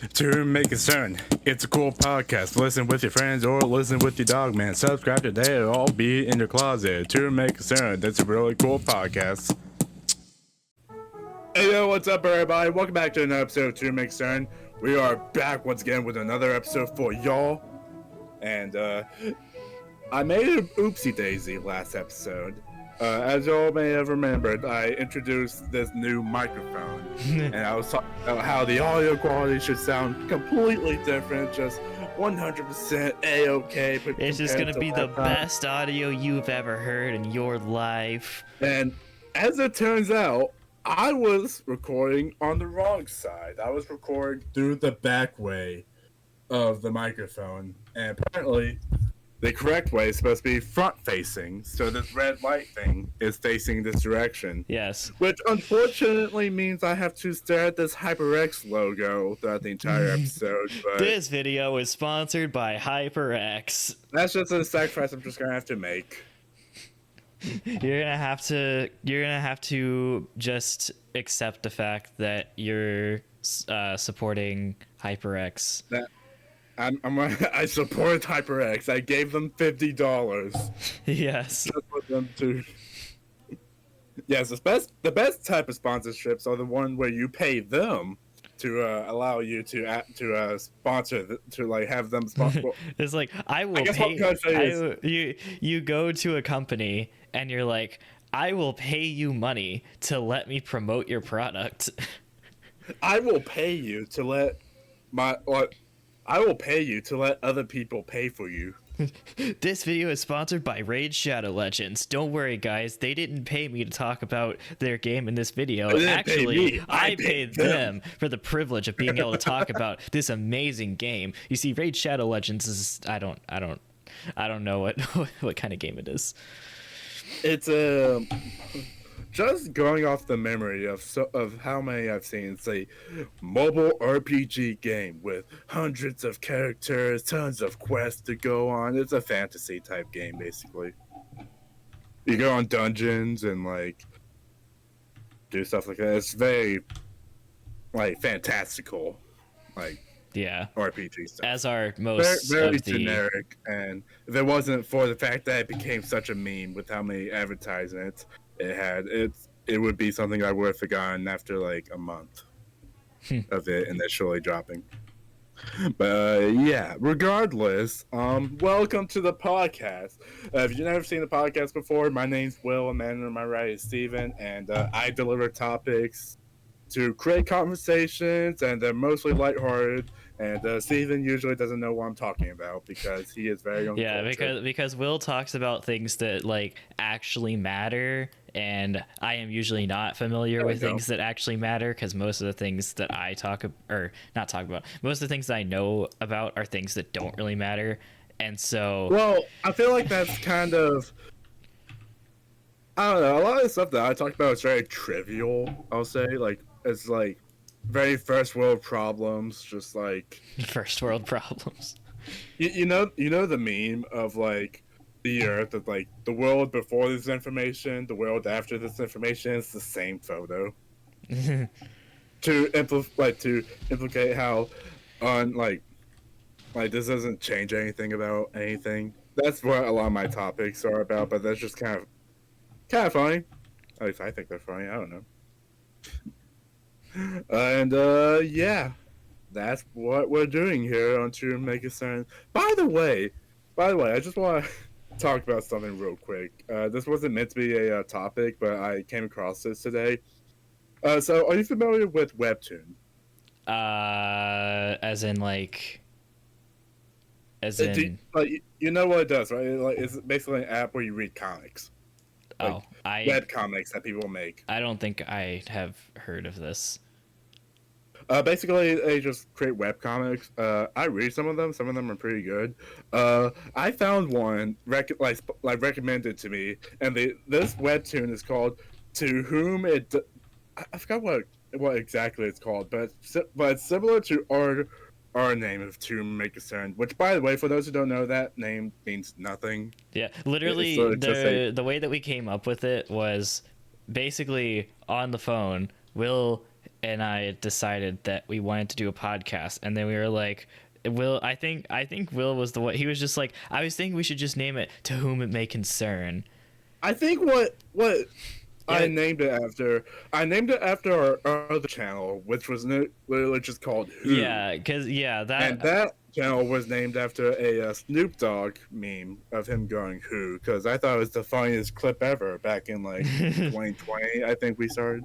To make concern, it's a cool podcast. Listen with your friends or listen with your dog, man. Subscribe today or I'll be in your closet. To make concern, that's a really cool podcast. Hey yo, what's up everybody? Welcome back to another episode of To Make Concern. We are back once again with another episode for y'all. And I made an oopsie daisy last episode. As y'all may have remembered, I introduced this new microphone, and I was talking about how the audio quality should sound completely different, just 100% A-OK. It's just gonna be the best audio you've ever heard in your life. And as it turns out, I was recording on the wrong side. I was recording through the back way of the microphone, and apparently the correct way is supposed to be front-facing, so this red light thing is facing this direction. Yes. Which unfortunately means I have to stare at this HyperX logo throughout the entire episode. But this video is sponsored by HyperX. that's just a sacrifice I'm just gonna have to make. You're gonna have to just accept the fact that you're supporting HyperX. I support HyperX. I gave them $50. Yes. Just for them to. Yes, the best type of sponsorships are the one where you pay them to allow you to sponsor to like have them sponsor. It's like I will pay. You go to a company and you're like, I will pay you money to let me promote your product. I will pay you to let I will pay you to let other people pay for you. This video is sponsored by Raid Shadow Legends. Don't worry, guys. They didn't pay me to talk about their game in this video. Actually, I paid them for the privilege of being able to talk about this amazing game. You see, Raid Shadow Legends is I don't know what kind of game it is. It's just going off the memory of how many I've seen, it's a mobile RPG game with hundreds of characters, tons of quests to go on. It's a fantasy type game, basically. You go on dungeons and like do stuff like that. It's very like fantastical, like RPG stuff. As are most very of the generic. And if it wasn't for the fact that it became such a meme with how many advertisements it had, it would be something I would have forgotten after like a month of it initially dropping. But yeah, regardless, welcome to the podcast. If you've never seen the podcast before, my name's Will, and man on my right is Steven, and I deliver topics to create conversations, and they're mostly lighthearted. And Steven usually doesn't know what I'm talking about because he is very uncultured. Yeah, because Will talks about things that like actually matter, and I am usually not familiar with things that actually matter because most of the things that I most of the things that I know about are things that don't really matter. And so, well, I feel like that's kind of, I don't know, a lot of the stuff that I talk about is very trivial, I'll say. Like, it's like very first world problems, just like first world problems. You know the meme of like the Earth of like the world before this information, the world after this information is the same photo. to implicate how on like this doesn't change anything about anything. That's what a lot of my topics are about, but that's just kind of funny. At least I think they're funny. I don't know. And yeah, that's what we're doing here on To Make Concern. By the way, I just want to talk about something real quick. This wasn't meant to be a topic, but I came across this today. So, are you familiar with Webtoon? You know what it does, right? It's basically an app where you read comics. Web comics that people make. I don't think I have heard of this. Basically, they just create web comics. I read some of them. Some of them are pretty good. I found one recommended to me, and this webtoon is called "To Whom It." I forgot what exactly it's called, but it's similar to our name of To Make Concern. Which, by the way, for those who don't know, that name means nothing. Yeah, literally, the way that we came up with it was basically on the phone. Will and I decided that we wanted to do a podcast, and then we were like, Will, I think Will was the one. He was just like, I was thinking we should just name it To Whom It May Concern. I think what Yeah. I named it after our other channel, which is called Who. Yeah, because that channel was named after a Snoop Dogg meme of him going Who, because I thought it was the funniest clip ever back in like 2020. I think we started.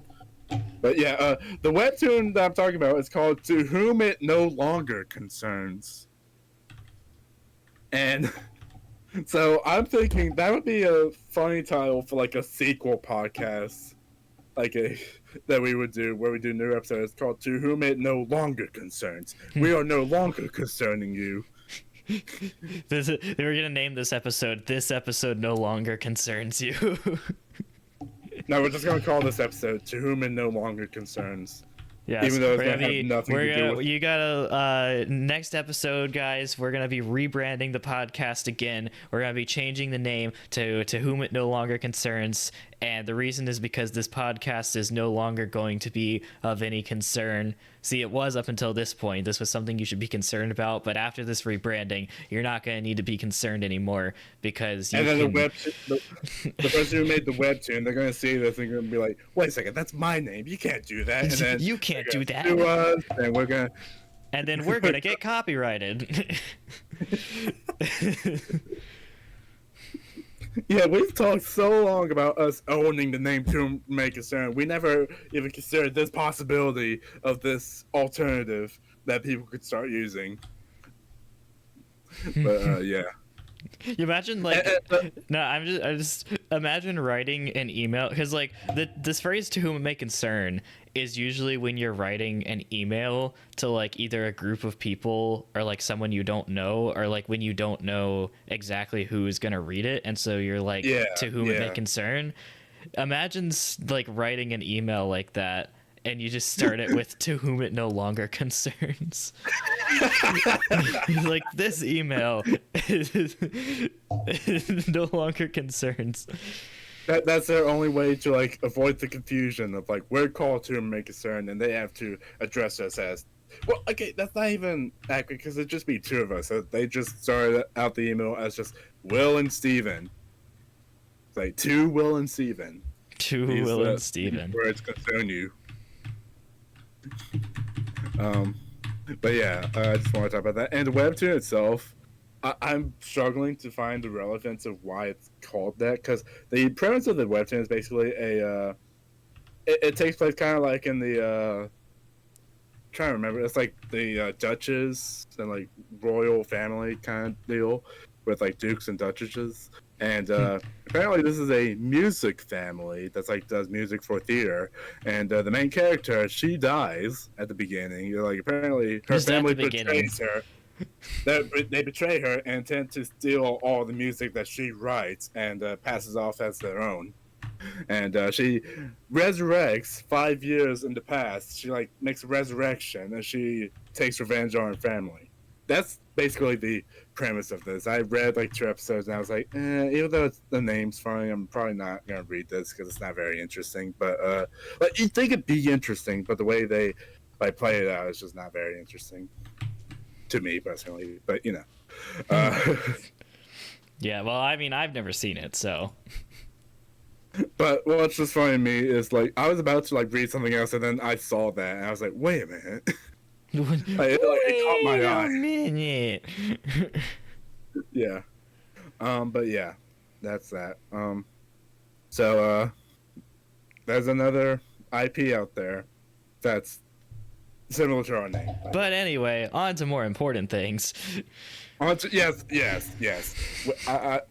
But yeah, the webtoon that I'm talking about is called To Whom It No Longer Concerns. And so I'm thinking that would be a funny title for like a sequel podcast, that we would do, where we do new episodes called To Whom It No Longer Concerns. We are no longer concerning you. They were gonna name this episode no longer concerns you. No, we're just gonna call this episode To Whom It No Longer Concerns. Yes, even though it's gonna have nothing to do with... You gotta next episode, guys, we're gonna be rebranding the podcast again. We're gonna be changing the name to Whom It No Longer Concerns, and the reason is because this podcast is no longer going to be of any concern. See, it was up until this point. This was something you should be concerned about, but after this rebranding, you're not gonna need to be concerned anymore, because you and then can... the person who made the webtoon, they're gonna see this and gonna be like, "Wait a second, that's my name. You can't do that." And then you can't do that. To us, and we're gonna. And then we're gonna get copyrighted. Yeah, we've talked so long about us owning the name To Make Concern. We never even considered this possibility of this alternative that people could start using. But yeah. You imagine like no, I just imagine writing an email, because like this phrase "To Whom It May Concern" is usually when you're writing an email to like either a group of people or like someone you don't know, or like when you don't know exactly who's gonna read it, and so you're like, to whom it may concern. Imagine like writing an email like that, and you just start it with "To Whom It No Longer Concerns." Like, this email is no longer concerns. That's their only way to like avoid the confusion of like, we're called To Whom It May Concern, and they have to address us as, well, okay, that's not even accurate, because it'd just be two of us. So they just started out the email as just Will and Steven. It's like, to Will and Steven. To Will and Steven. Words concern you. But yeah, I just want to talk about that. And the webtoon itself, I'm struggling to find the relevance of why it's called that, because the premise of the webtoon is basically it takes place kind of like in the trying to remember, it's like the Duchess and like royal family kind of deal with like dukes and duchesses. And apparently this is a music family that's like does music for theater, and the main character, she dies at the beginning. Like, apparently her family betrays her. They betray her and tend to steal all the music that she writes and passes off as their own. And she resurrects 5 years in the past. She like makes a resurrection, and she takes revenge on her family. That's basically the premise of this. I read like 2 episodes, and I was like, even though the name's funny, I'm probably not gonna read this because it's not very interesting. But like, you'd think it'd be interesting, but the way they like play it out is just not very interesting to me personally. But you know, yeah. Well, I mean, I've never seen it, so. But what's just funny to me is like, I was about to like read something else, and then I saw that, and I was like, wait a minute. It caught my eye. Minute. Yeah. But yeah, that's that. So there's another IP out there that's similar to our name. But anyway, on to more important things. Yes.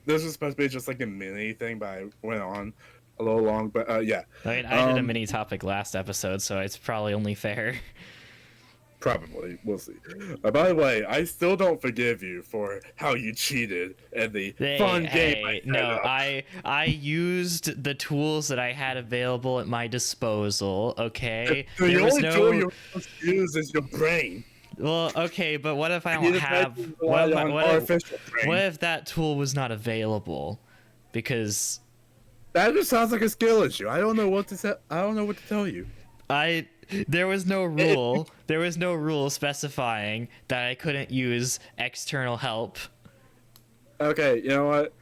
This was supposed to be just like a mini thing, but I went on a little long. But yeah. I mean, I did a mini topic last episode, so it's probably only fair. Probably. We'll see. By the way, I still don't forgive you for how you cheated at the fun game. No, I used the tools that I had available at my disposal, okay? The only tool you're supposed to use is your brain. Well, okay, but what if I don't have... What if that tool was not available? Because... That just sounds like a skill issue. I don't know what to say. I don't know what to tell you. There was no rule. There was no rule specifying that I couldn't use external help. Okay, you know what?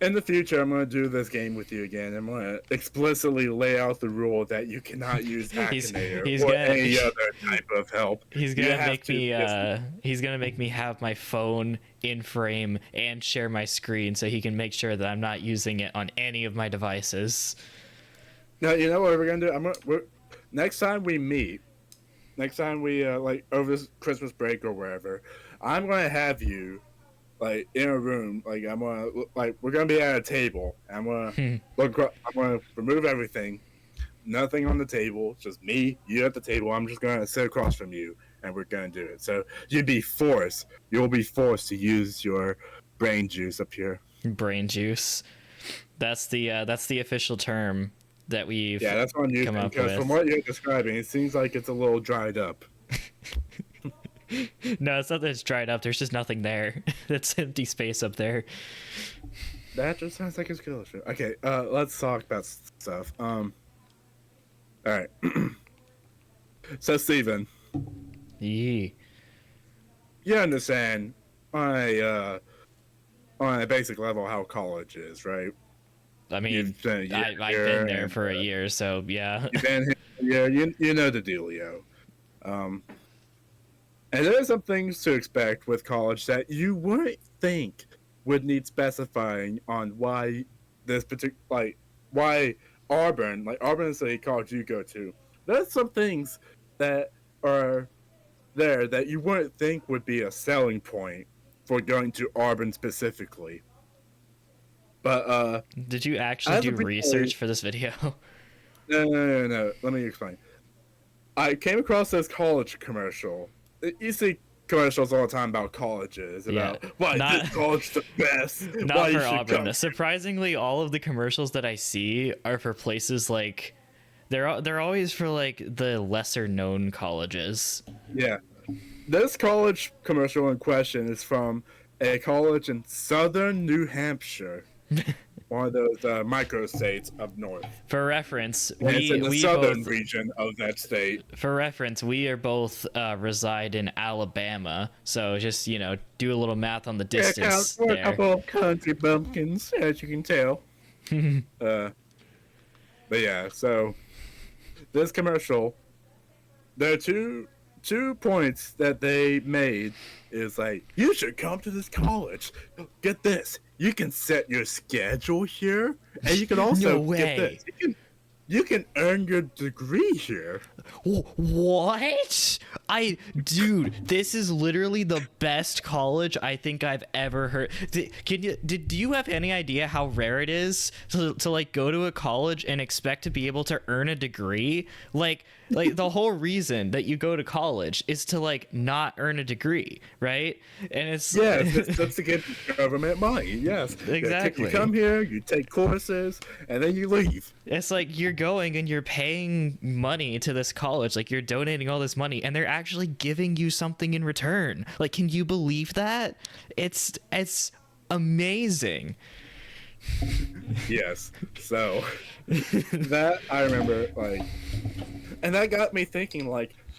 In the future, I'm going to do this game with you again. I'm going to explicitly lay out the rule that you cannot use Akinator or any other type of help. He's gonna he's gonna make me have my phone in frame and share my screen so he can make sure that I'm not using it on any of my devices. Now, you know what we're going to do? Next time we meet, next time we like over this Christmas break or wherever, I'm going to have you like in a room, like we're gonna be at a table. I'm gonna remove everything, nothing on the table, just me, you at the table. I'm just gonna sit across from you, and we're gonna do it. So you'll be forced to use your brain juice up here. Brain juice. That's the official term that we've that's what I'm using, come up because with. from what you're describing, it seems like it's a little dried up. No, it's not that it's dried up. There's just nothing there. It's empty space up there. That just sounds like a skill issue. Okay, let's talk about stuff. All right. So, Steven. Yee. You understand on a basic level how college is, right? I mean, I've been there for a year, so yeah. You've been here, yeah, you know the dealio. And there are some things to expect with college that you wouldn't think would need specifying on why this particular, why Auburn is the college you go to. There's some things that are there that you wouldn't think would be a selling point for going to Auburn specifically. But did you actually do research for this video? No. Let me explain. I came across this college commercial. You see commercials all the time about colleges, about why this college the best. Not for Auburn. Surprisingly, all of the commercials that I see are for places like they're always for like the lesser known colleges. Yeah, this college commercial in question is from a college in southern New Hampshire. One of those microstates up north. For reference, it's in the southern region of that state. For reference, we are both reside in Alabama, so just do a little math on the distance. We're a couple of country bumpkins, as you can tell. But yeah, so this commercial, there are two points that they made. Is like, you should come to this college. Get this. You can set your schedule here, and you can also get this. You can earn your degree here. What? Dude, this is literally the best college I think I've ever heard. Do you have any idea how rare it is to like go to a college and expect to be able to earn a degree? Like the whole reason that you go to college is to like not earn a degree, right? And it's that's to get government money. Yes, exactly. You come here, you take courses, and then you leave. It's like you're going and you're paying money to this college, like you're donating all this money, and they're actually giving you something in return. Like, can you believe that? It's amazing. Yes. So that I remember, and that got me thinking,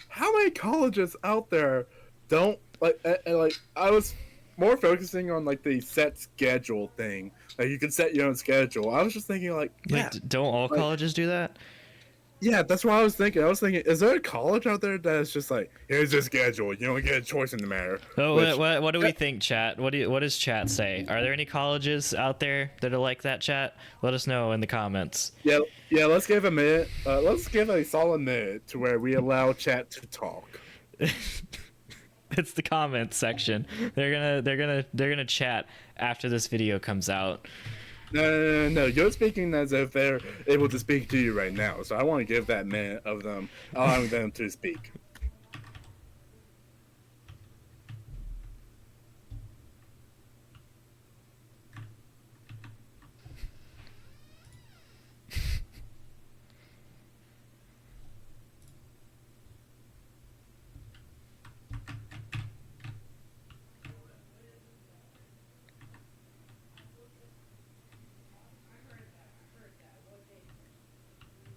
how many colleges out there don't I was more focusing on the set schedule thing. Like, you can set your own schedule. I was just thinking don't all colleges do that? Yeah, that's what I was thinking. Is there a college out there that is just here's your schedule, you don't get a choice in the matter? Oh, what do we think, chat? What does chat say? Are there any colleges out there that are like that, chat? Let us know in the comments. Yeah. Let's give a minute. Let's give a solid minute to where we allow chat to talk. It's the comments section. They're gonna chat after this video comes out. No. You're speaking as if they're able to speak to you right now. So I want to give that minute of them allowing them to speak.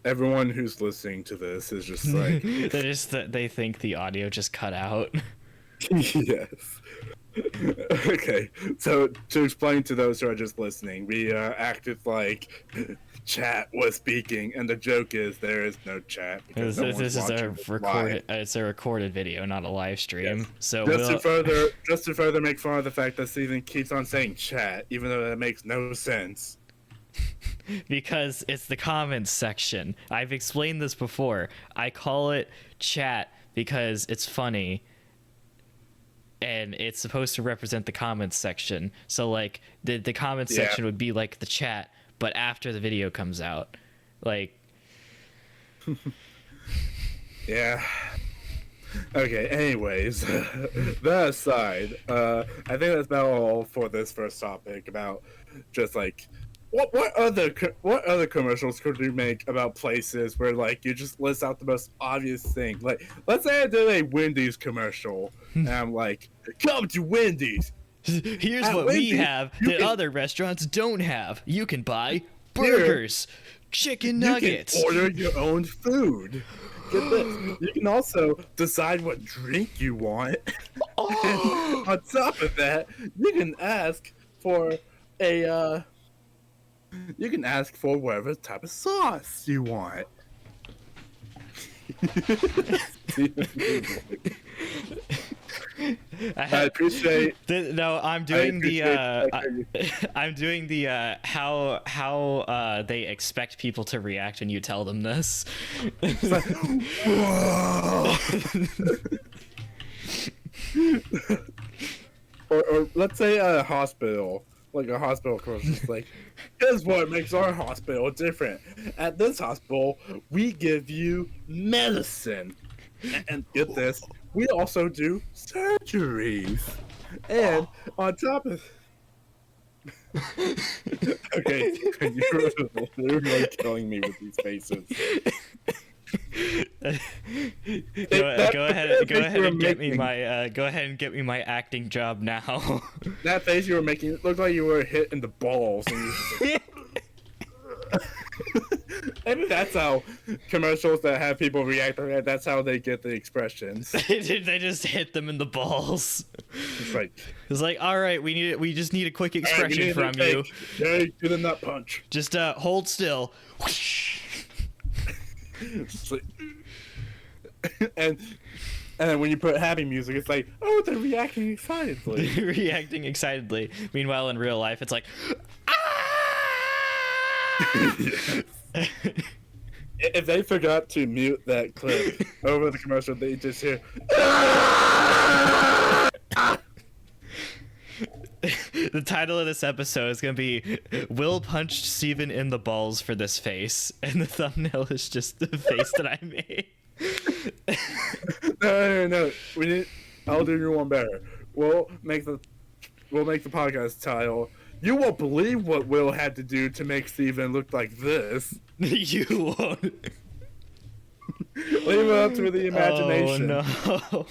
everyone who's listening to this is just like they think the audio just cut out. yes. Okay, so to explain to those who are just listening, we acted like chat was speaking, and the joke is there is no chat because This is a recorded. It's a recorded video, not a live stream. Yes. So just to further make fun of the fact that Steven keeps on saying chat, even though that makes no sense. Because it's the comments section. I've explained this before. I call it chat because it's funny. And it's supposed to represent the comments section. So like the comments section would be like the chat, but after the video comes out. Like yeah. Okay, anyways. That aside, I think that's about all for this first topic about just like what other commercials could we make about places where like you just list out the most obvious thing? Like, let's say I did a Wendy's commercial, and I'm like, "Come to Wendy's. Here's what Wendy's, we have that other restaurants don't have. You can buy burgers, chicken nuggets. You can order your own food. Get this. You can also decide what drink you want. Oh. On top of that, you can ask for a." You can ask for whatever type of sauce you want. I appreciate. I'm doing I'm doing the how they expect people to react when you tell them this. Like, whoa. or let's say a hospital. Like a hospital commercial, it's like, here's what makes our hospital different. At this hospital, we give you medicine. And get this, we also do surgeries. And on top of... Okay, you're really killing me with these faces. Go ahead and get me my acting job now. That face you were making, it looked like you were hit in the balls. And maybe that's how commercials that have people react. That's how they get the expressions. They just hit them in the balls. It's like, all right, we just need a quick expression from you. Okay, do the nut punch. Just hold still. and then when you put happy music, it's like, oh, they're reacting excitedly. Reacting excitedly. Meanwhile, in real life, it's like, ah! If they forgot to mute that clip over the commercial, they just hear. Ah! The title of this episode is going to be Will punched Steven in the balls for this face, and the thumbnail is just the face that I made. No. I'll do your one better. We'll make the podcast title. You won't believe what Will had to do to make Steven look like this. You won't. Leave it up to the imagination. Oh no.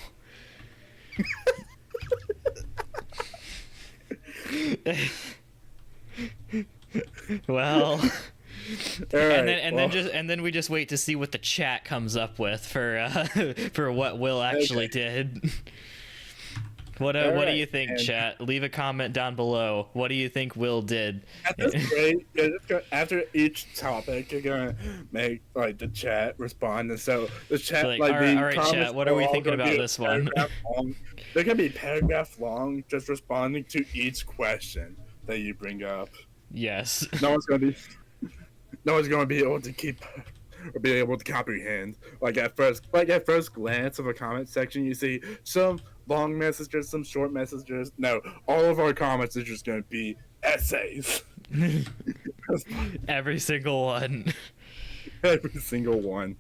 Well, and then we just wait to see what the chat comes up with for what Will actually did. What do you think, chat? Leave a comment down below. What do you think Will did? At this rate, after each topic, you're gonna make like the chat respond, and so the chat all right, chat. What are we thinking about this one? They're gonna be paragraph long, just responding to each question that you bring up. Yes. No one's gonna be able to keep or be able to comprehend. Like at first glance of a comment section, you see some long messages, some short messages. No, all of our comments are just going to be essays. Every single one. Every single one.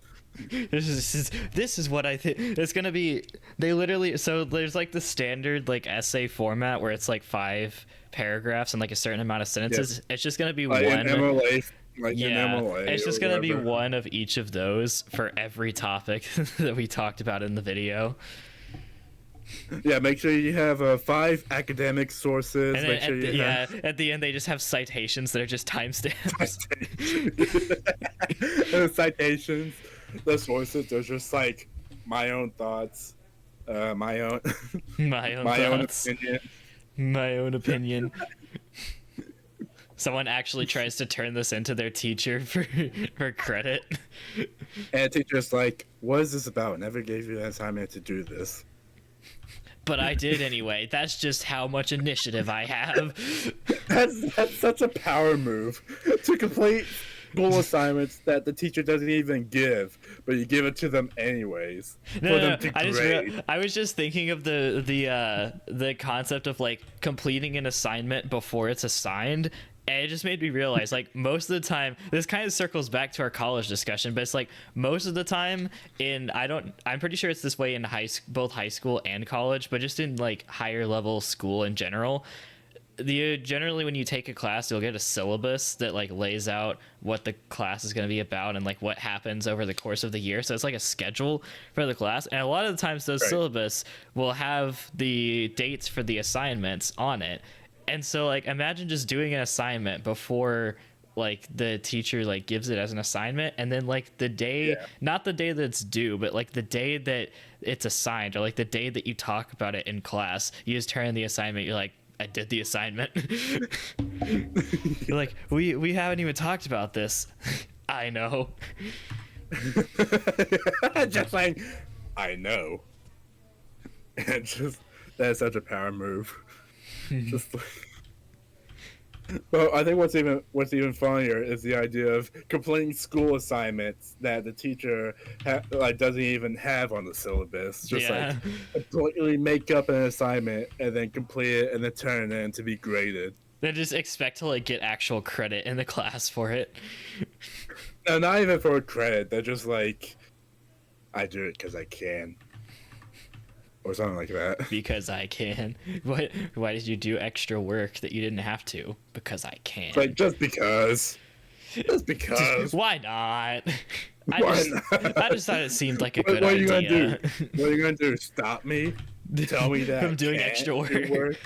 This is what I think it's gonna be. They literally, so there's like the standard like essay format where it's like 5 paragraphs and like a certain amount of sentences. Yes. It's just gonna be like one. An MLA, like yeah, an MLA it's just gonna be one of each of those for every topic that we talked about in the video. Yeah, make sure you have 5 academic sources. And then Make sure at the end they just have citations that are just timestamps. the citations, the sources. They're just like my own thoughts, my own, My own my own thoughts. opinion. My own opinion. Someone actually tries to turn this into their teacher for credit. And the teacher's like, "What is this about? Never gave you an assignment to do this." But I did anyway. That's just how much initiative I have. That's such a power move to complete school assignments that the teacher doesn't even give, but you give it to them anyways for them to grade. I was just thinking of the concept of like completing an assignment before it's assigned. And it just made me realize, like, most of the time, this kind of circles back to our college discussion, but it's like most of the time I'm pretty sure it's this way in both high school and college, but just in like higher level school in general. Generally when you take a class, you'll get a syllabus that like lays out what the class is going to be about and like what happens over the course of the year. So it's like a schedule for the class. And a lot of the times those syllabus will have the dates for the assignments on it. And so like imagine just doing an assignment before like the teacher like gives it as an assignment, and then like the day, not the day that it's due, but like the day that it's assigned, or like the day that you talk about it in class, you just turn in the assignment, you're like, I did the assignment. You're like, we haven't even talked about this. I know. Just like, I know. And just, that's such a power move. Just like, well, I think what's even funnier is the idea of completing school assignments that the teacher doesn't even have on the syllabus. Just like completely make up an assignment and then complete it and then turn it in to be graded. They just expect to like get actual credit in the class for it. No, not even for credit. They're just like, I do it because I can. Or something like that. Because I can. Why did you do extra work that you didn't have to? Because I can. Like, just because. Just because. Why not? I just thought it seemed like a good idea. What are you gonna do? What are you gonna do? Stop me? Tell me that I'm doing extra work.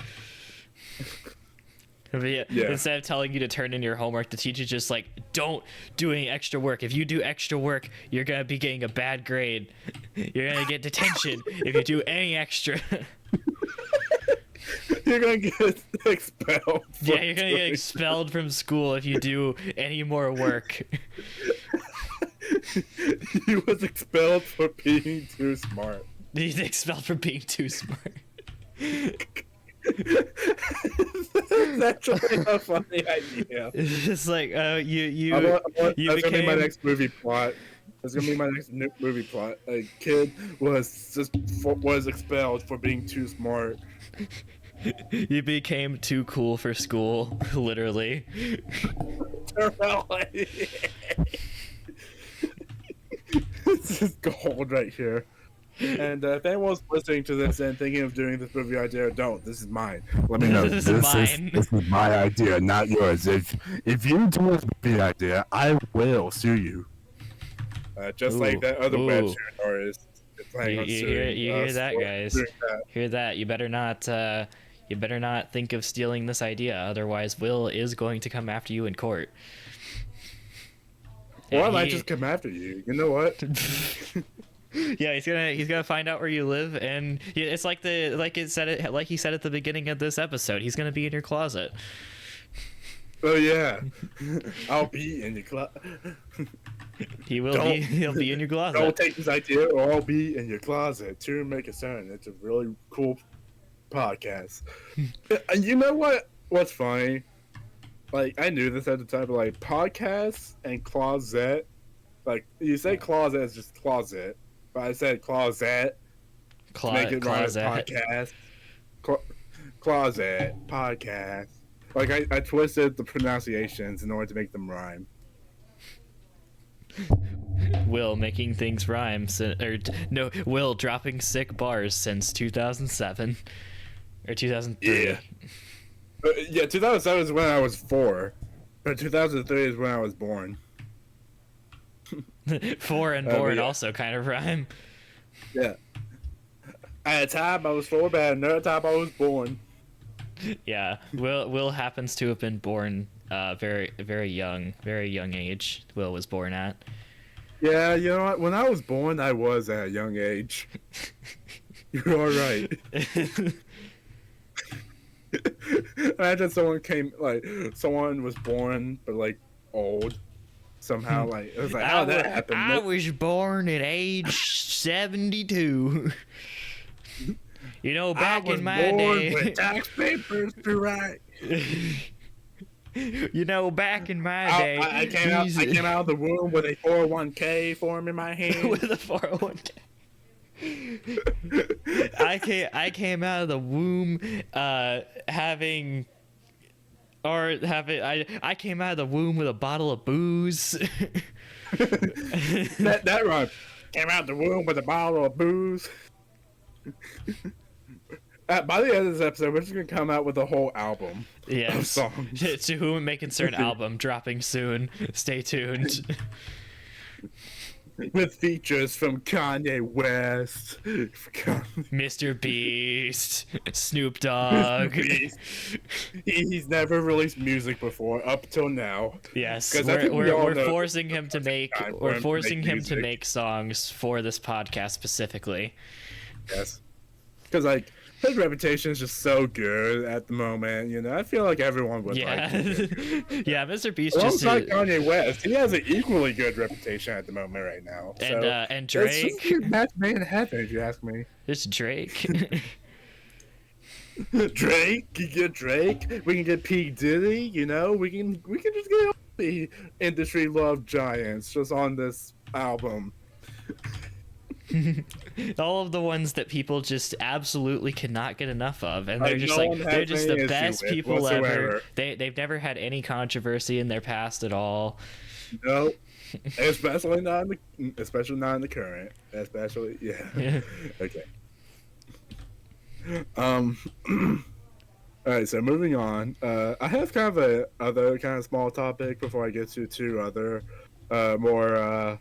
Instead of telling you to turn in your homework, the teacher's just like, don't do any extra work. If you do extra work, you're going to be getting a bad grade. You're going to get detention if you do any extra. You're going to get expelled. Yeah, you're going to get expelled from school if you do any more work. He was expelled for being too smart. He's expelled for being too smart. That's actually a funny idea. It's just like that's became... gonna be my next movie plot. That's gonna be my next movie plot. A kid was expelled for being too smart. You became too cool for school, literally. This is gold right here. And if anyone's listening to this and thinking of doing this movie idea, don't. This is mine. Let me know. This is mine. This is my idea, not yours. If you do this movie idea, I will sue you. Just like that other web series artist. You hear that, guys? Hear that? You better not. You better not think of stealing this idea. Otherwise, Will is going to come after you in court. Or I might just come after you. You know what? Yeah, he's gonna find out where you live, and it's like he said at the beginning of this episode. He's gonna be in your closet. Oh yeah, I'll be in your closet. He'll be in your closet. Don't take this idea, or I'll be in your closet. To make a sound. It's a really cool podcast. And you know what? What's funny? Like, I knew this at the time, but like podcasts and closet. Like, you say closet as just closet. But I said closet to make it rhyme as podcast. Closet podcast. Like I twisted the pronunciations in order to make them rhyme. Will making things rhyme, Will dropping sick bars since 2007 or 2003. Yeah, 2007 is when I was 4, but 2003 is when I was born. 4 and born also kind of rhyme. Yeah. At a time I was 4, but at another time I was born. Yeah, Will happens to have been born very young age. Will was born at. Yeah, you know what? When I was born, I was at a young age. You're all right. Imagine someone was born but like old somehow. Like it was like, how that happened? I was born at age 72. You know, back in my day, with tax papers to write. You know, back in my day, I came out of the womb with a 401k form in my hand. With a 401k. I came out of the womb I came out of the womb with a bottle of booze. that rhyme. Came out the womb with a bottle of booze. By the end of this episode, we're just gonna come out with a whole album. Yes. Of songs. To whom it may concern album dropping soon. Stay tuned. With features from Kanye West, Mr. Beast, Snoop Dogg. He's never released music before up till now. Yes, we're forcing him to make make songs for this podcast specifically. Yes, because like his reputation is just so good at the moment. You know, I feel like everyone would like him. Yeah, Mr. Beast alongside Kanye West, he has an equally good reputation at the moment right now. And Drake. It's just a match made in heaven, if you ask me. It's Drake. Drake, you get Drake. We can get P Diddy. You know, we can just get all the industry love giants just on this album. All of the ones that people just absolutely cannot get enough of, and they're just they're just the best people whatsoever. Ever. They've never had any controversy in their past at all. No, especially not in the current. Especially, yeah. Okay. All right. So moving on. I have kind of a other kind of small topic before I get to two other more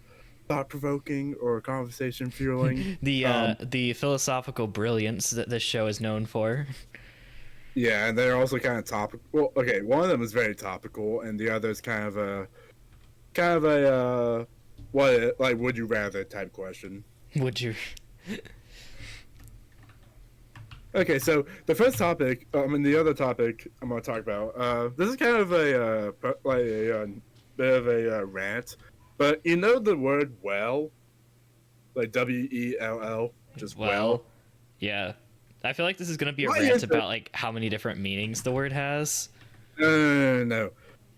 thought-provoking or conversation fueling. The philosophical brilliance that this show is known for. Yeah, and they're also kind of topical. Well, okay, one of them is very topical, and the other is kind of a would you rather type question. Would you? Okay, so the first topic, the other topic I'm going to talk about. This is kind of a bit of a rant. But you know the word well? Like W-E-L-L, just well? Yeah. I feel like this is going to be a rant about like how many different meanings the word has. No.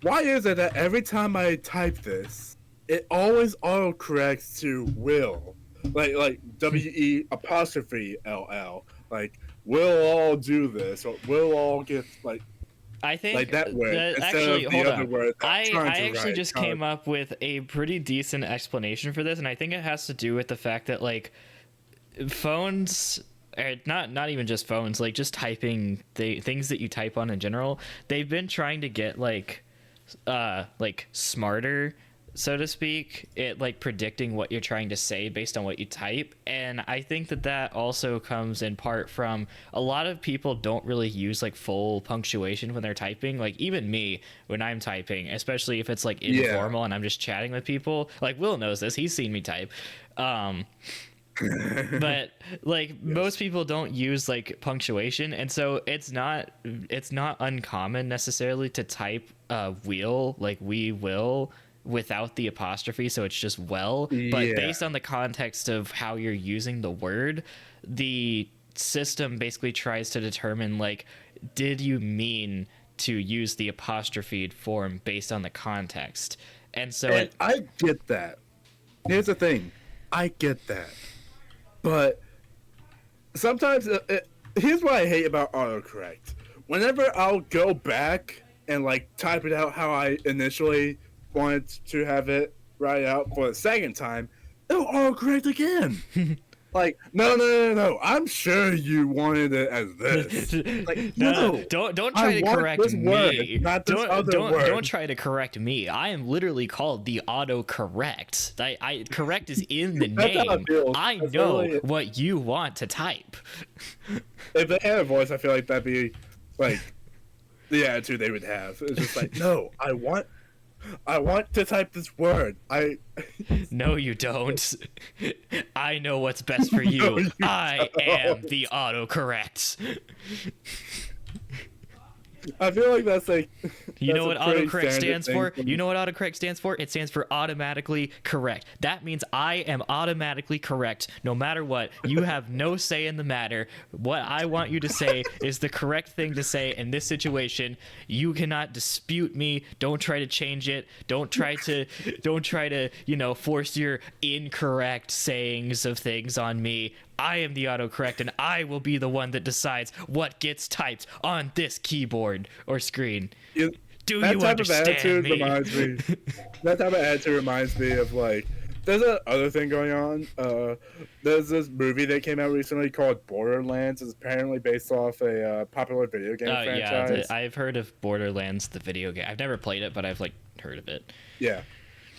Why is it that every time I type this, it always autocorrects to will? Like W-E apostrophe L-L. Like, we'll all do this, or we'll all get, like... I think like that word actually, hold on. Word I actually just came up with a pretty decent explanation for this, and I think it has to do with the fact that like phones, not even just phones, like just typing things that you type on in general, they've been trying to get like smarter, so to speak, it like predicting what you're trying to say based on what you type. And I think that also comes in part from a lot of people don't really use like full punctuation when they're typing. Like even me, when I'm typing, especially if it's like informal and I'm just chatting with people, like Will knows this, he's seen me type. But like most people don't use like punctuation, and so it's not uncommon necessarily to type wheel, like we will, without the apostrophe, so it's just well. But based on the context of how you're using the word, the system basically tries to determine like, did you mean to use the apostrophe form based on the context? And so I get that. Here's the thing, I get that, but sometimes here's what I hate about autocorrect. Whenever I'll go back and like type it out how I initially wanted to have it write out for the second time, it'll autocorrect again. Like, no. I'm sure you wanted it as this. Like, no. Don't try to correct me. Not this other word. Don't try to correct me. I am literally called the autocorrect. I correct is in the name. I know really what you want to type. If they had a voice, I feel like that'd be like the attitude they would have. It's just like, no, I want to type this word. No, you don't. I know what's best for you. No, I am the autocorrect. I feel like that's like... You know what autocorrect stands for? You know what autocorrect stands for? It stands for automatically correct. That means I am automatically correct no matter what. You have no say in the matter. What I want you to say is the correct thing to say in this situation. You cannot dispute me. Don't try to change it. Don't try to, force your incorrect sayings of things on me. I am the autocorrect, and I will be the one that decides what gets typed on this keyboard or screen. Do you understand me? That type of attitude reminds me of, like, there's another thing going on. There's this movie that came out recently called Borderlands. It's apparently based off a popular video game franchise. Yeah, I've heard of Borderlands, the video game. I've never played it, but I've, heard of it. Yeah.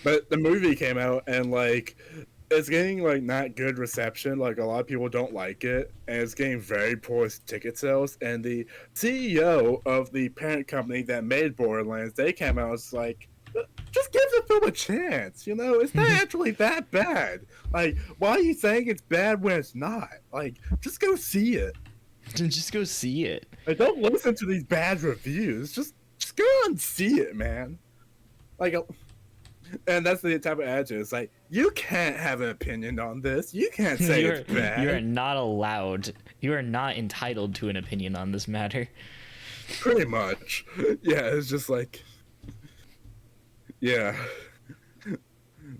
But the movie came out, and, it's getting not good reception. Like, a lot of people don't like it, and it's getting very poor ticket sales. And the CEO of the parent company that made Borderlands, they came out and was like, just give the film a chance. It's not actually that bad. Like, why are you saying it's bad when it's not? Like, just go see it. Just go see it. Like, don't listen to these bad reviews. Just go and see it, man. And that's the type of attitude. It's like, you can't have an opinion on this. You can't say it's bad. You are not allowed. You are not entitled to an opinion on this matter. Pretty much. Yeah, it's just like... Yeah.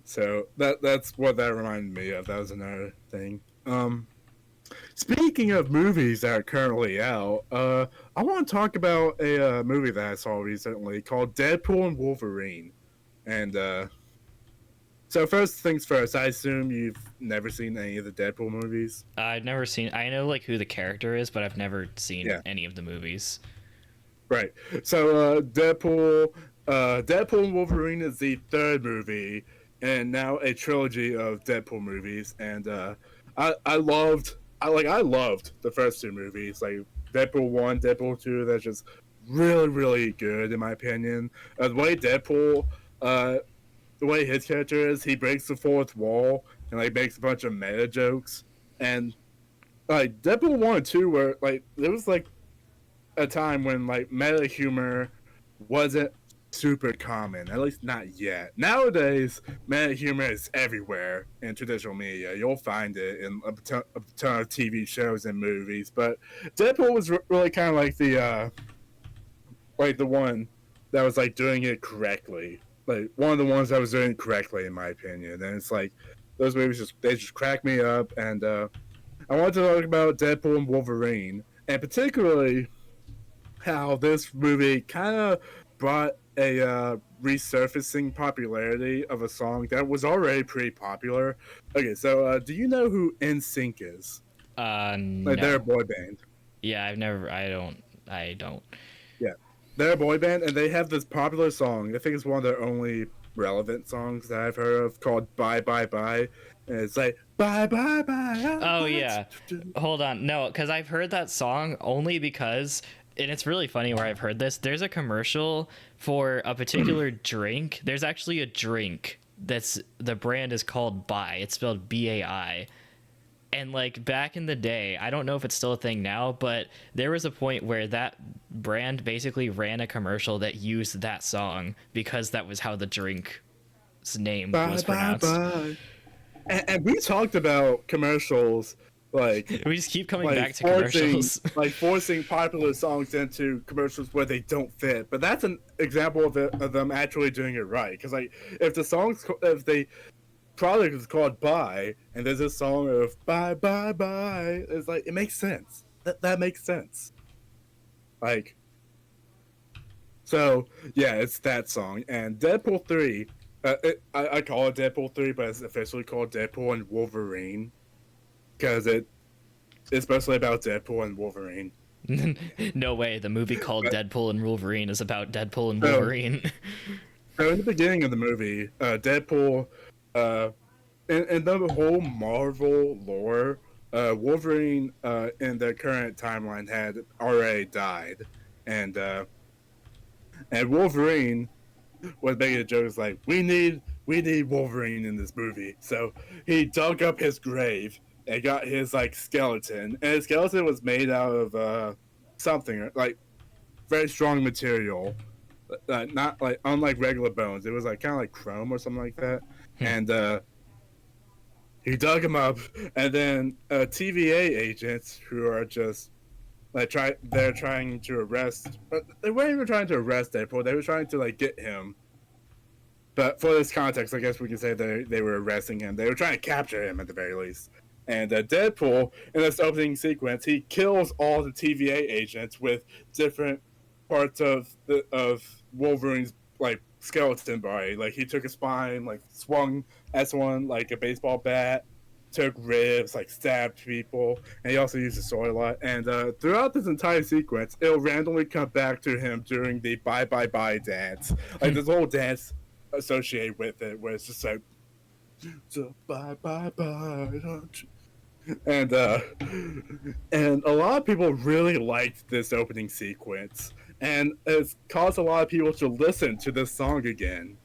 So, that's what that reminded me of. That was another thing. Speaking of movies that are currently out, I want to talk about a movie that I saw recently called Deadpool and Wolverine. And so first things first, I assume you've never seen any of the Deadpool movies? I've never seen... I know who the character is, but I've never seen any of the movies. Right. So Deadpool and Wolverine is the third movie, and now a trilogy of Deadpool movies. And I loved the first two movies, like Deadpool 1, Deadpool 2. That's just really, really good in my opinion. The way Deadpool... the way his character is, he breaks the fourth wall and makes a bunch of meta jokes. And Deadpool 1 and 2 were there was a time when meta humor wasn't super common, at least not yet. Nowadays, meta humor is everywhere in traditional media. You'll find it in a ton of TV shows and movies. But Deadpool was really kind of the one that was doing it correctly. One of the ones that was doing it correctly, in my opinion. And it's those movies just crack me up. And I wanted to talk about Deadpool and Wolverine, and particularly how this movie kind of brought a resurfacing popularity of a song that was already pretty popular. Okay, so do you know who NSYNC is? No. They're a boy band. Yeah, I don't. Yeah. They're a boy band, and they have this popular song. I think it's one of their only relevant songs that I've heard of, called Bye Bye Bye. And it's like, bye bye bye. Oh, yeah. Hold on. No, because I've heard that song only because, and it's really funny where I've heard this, there's a commercial for a particular drink. There's actually a drink the brand is called Bai. It's spelled B-A-I. And back in the day, I don't know if it's still a thing now, but there was a point where that brand basically ran a commercial that used that song because that was how the drink's name was pronounced. Bye. And we talked about commercials, we just keep coming back to commercials. Forcing popular songs into commercials where they don't fit. But that's an example of them actually doing it right. Because if the product is called Bye, and there's a song of Bye Bye Bye, it's it makes sense. That makes sense. So yeah, it's that song. And Deadpool 3, I call it Deadpool 3, but it's officially called Deadpool and Wolverine. because it's mostly about Deadpool and Wolverine. No way. The movie called But, Deadpool and Wolverine is about Deadpool and so, Wolverine. so in the beginning of the movie, Deadpool, in the whole Marvel lore, Wolverine in the current timeline had already died, and Wolverine was making a joke like we need Wolverine in this movie. So he dug up his grave and got his like skeleton, and his skeleton was made out of something like very strong material, not like unlike regular bones. It was like kind of like chrome or something like that, and he dug him up, and then TVA agents who are just they're trying to arrest, but they weren't even trying to arrest Deadpool. They were trying to like get him. But for this context, I guess we can say they were arresting him. They were trying to capture him at the very least. And Deadpool, in this opening sequence, he kills all the TVA agents with different parts of Wolverine's like skeleton body. Like he took a spine, like swung S1 like a baseball bat, took ribs, like stabbed people, and he also used the sword a lot. And throughout this entire sequence, it'll randomly come back to him during the bye bye bye dance. Like this whole dance associated with it, where it's just like, so bye bye bye, don't you? And a lot of people really liked this opening sequence, and it's caused a lot of people to listen to this song again.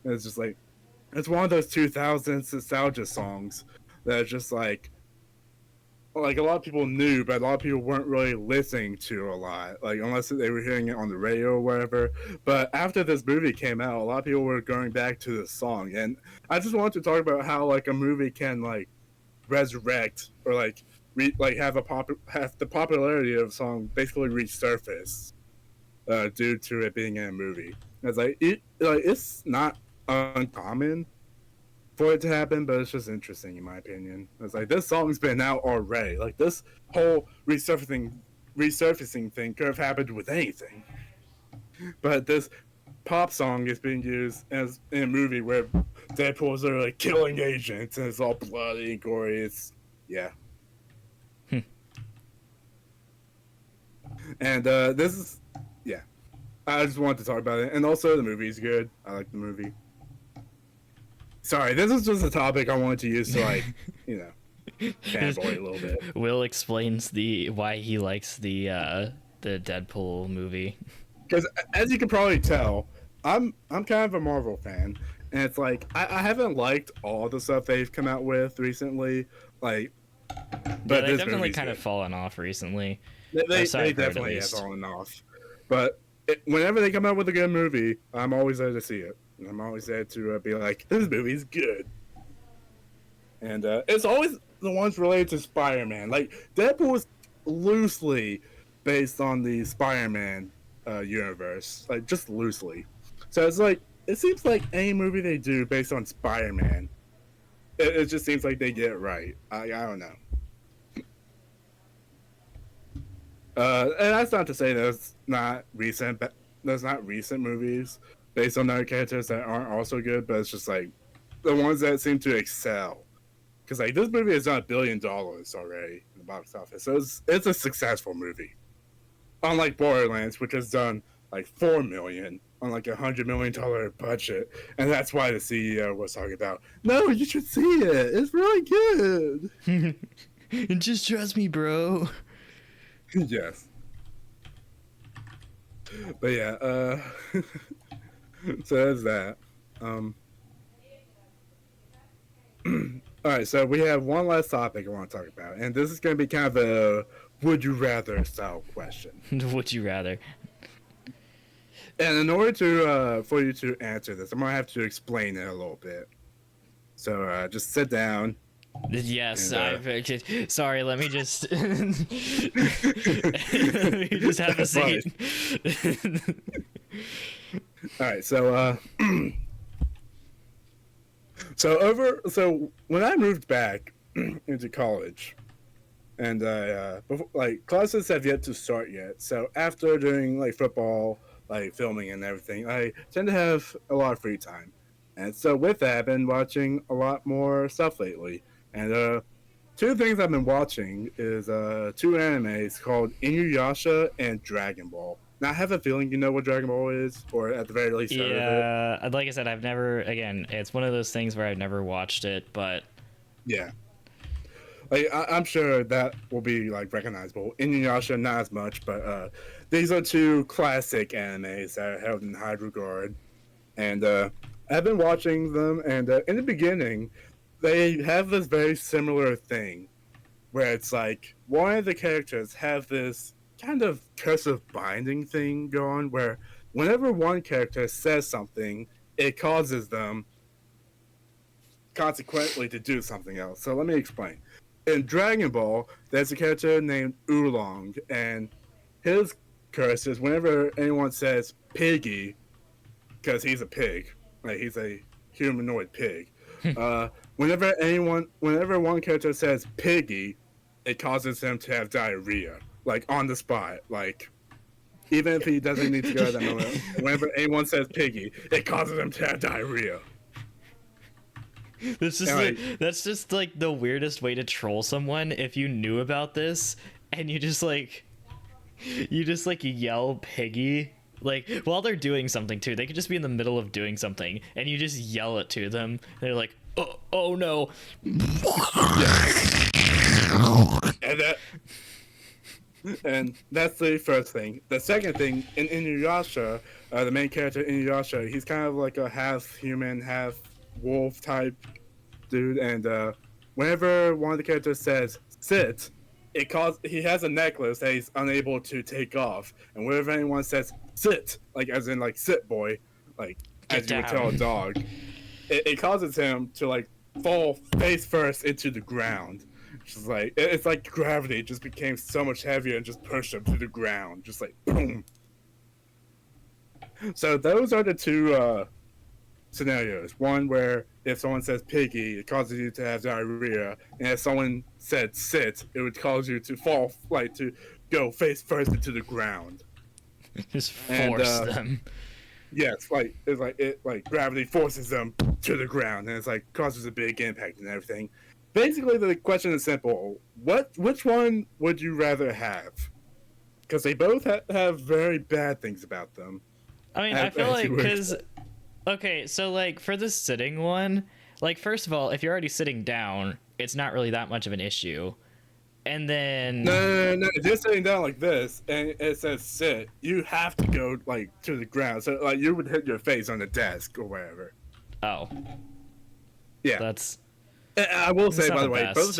And it's just like it's one of those 2000s nostalgia songs that's just like a lot of people knew, but a lot of people weren't really listening to a lot, like unless they were hearing it on the radio or whatever. But after this movie came out, a lot of people were going back to this song, and I just wanted to talk about how like a movie can like resurrect or like have the popularity of a song basically resurface due to it being in a movie. It's like it's not uncommon for it to happen, but it's just interesting in my opinion. It's like this song's been out already. Like this whole resurfacing thing could have happened with anything, but this pop song is being used as in a movie where Deadpool's literally killing agents and it's all bloody and gory. It's yeah. And this is yeah. I just wanted to talk about it, and also the movie's good. I like the movie. Sorry, this is just a topic I wanted to use to like, fanboy a little bit. Will explains why he likes the Deadpool movie. Because as you can probably tell, I'm kind of a Marvel fan, and it's like I haven't liked all the stuff they've come out with recently. Like, but they definitely kind of fallen off recently. They definitely have fallen off. But whenever they come out with a good movie, I'm always there to see it. I'm always there to be like, this movie's good. And it's always the ones related to Spider-Man. Like, Deadpool is loosely based on the Spider-Man universe. Like, just loosely. So it's like, it seems like any movie they do based on Spider-Man, it just seems like they get it right. I don't know. And that's not to say there's not recent movies based on other characters that aren't also good, but it's just like the ones that seem to excel. Because like this movie has done $1 billion already in the box office, so it's a successful movie. Unlike Borderlands, which has done like $4 million on like $100 million budget, and that's why the CEO was talking about, no, you should see it. It's really good. Just trust me, bro. Yes. But yeah, so there's that. All right, so we have one last topic I want to talk about, and this is going to be kind of a would you rather style question. Would you rather? And in order to for you to answer this, I'm going to have to explain it a little bit. So just sit down. Yes, and, sorry, let me just let me just have a seat. All right, so so when I moved back into college, and like classes have yet to start yet. So after doing like football, like filming and everything, I tend to have a lot of free time, and so with that, I've been watching a lot more stuff lately. And two things I've been watching is two animes called Inuyasha and Dragon Ball. Now I have a feeling you know what Dragon Ball is, or at the very least heard of it. Yeah, like I said, I've never. Again, it's one of those things where I've never watched it, but Yeah, like I'm sure that will be like recognizable. Inuyasha not as much, but these are two classic animes that are held in high regard, and I've been watching them. And in the beginning, they have this very similar thing where it's like one of the characters have this kind of cursive binding thing going where whenever one character says something, it causes them consequently to do something else. So let me explain. In Dragon Ball, there's a character named Oolong, and his curse is whenever anyone says piggy, because he's a pig, like he's a humanoid pig. Whenever one character says piggy, it causes him to have diarrhea, like on the spot. Like even if he doesn't need to go at that moment, whenever anyone says piggy, it causes him to have diarrhea. That's just like the weirdest way to troll someone if you knew about this and you just yell piggy like while they're doing something too. They could just be in the middle of doing something and you just yell it to them. They're like, oh no. And that's the first thing. The second thing, in Inuyasha, the main character Inuyasha, he's kind of like a half human, half wolf type dude. And whenever one of the characters says sit, he has a necklace that he's unable to take off. And whenever anyone says sit, like as in like sit boy, like as you would tell a dog, it causes him to like fall face first into the ground. Just like it's like gravity just became so much heavier and just pushed him to the ground, just like boom. So those are the two scenarios. One where if someone says piggy, it causes you to have diarrhea, and if someone said sit, it would cause you to fall, like to go face first into the ground. Just force them. Yes, like gravity forces them to the ground, and it's like causes a big impact and everything. Basically, the question is simple: which one would you rather have? Because they both have very bad things about them. I mean, I feel like because okay, so like for the sitting one, like first of all, if you're already sitting down, it's not really that much of an issue. And then no, if you're sitting down like this and it says sit, you have to go like to the ground. So like you would hit your face on the desk or wherever. Oh, yeah, that's. I will say, by the way, best. both of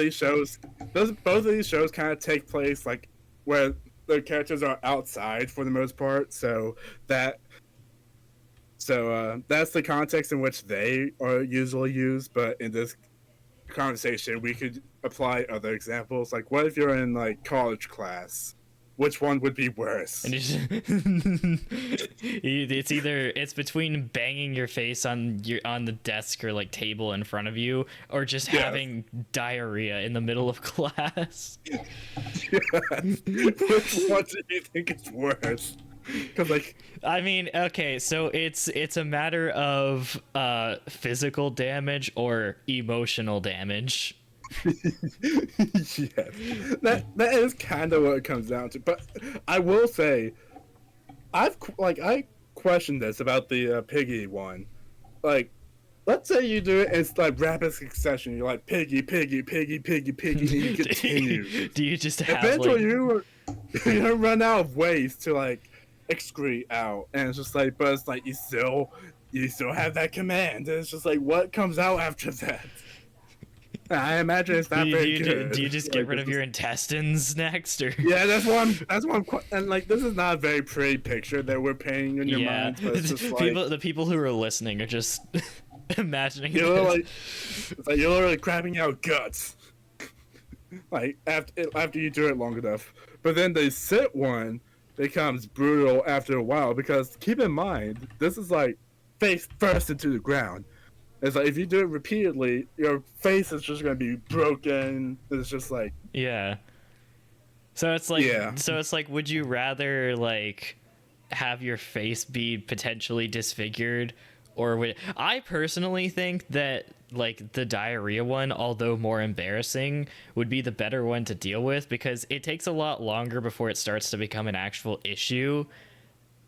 these shows kind of take place like where the characters are outside for the most part. So that's the context in which they are usually used. But in this conversation, we could apply other examples. Like, what if you're in like college class? Which one would be worse? And it's between banging your face on the desk or like table in front of you, or just having diarrhea in the middle of class. Which one do you think is worse? Because like, I mean, okay, so it's a matter of physical damage or emotional damage. Yes, that is kind of what it comes down to. But I will say, I questioned this about the piggy one. Like, let's say you do it in like rapid succession. You're like piggy, piggy, piggy, piggy, piggy, and you continue. Do you just have eventually you run out of ways to like excrete out, and it's just like, but it's like you still have that command. And it's just like, what comes out after that? I imagine it's not very good. Do you just get rid of your intestines next, or? Yeah, that's what I'm. And like, this is not a very pretty picture that we're painting in your mind. But it's just like, the people who are listening are just imagining. It's like you're literally crapping out guts. Like after you do it long enough, but then the sit one becomes brutal after a while because keep in mind this is like face first into the ground. It's like if you do it repeatedly, your face is just gonna be broken. It's just like So it's like, would you rather like have your face be potentially disfigured, I personally think that like the diarrhea one, although more embarrassing, would be the better one to deal with because it takes a lot longer before it starts to become an actual issue,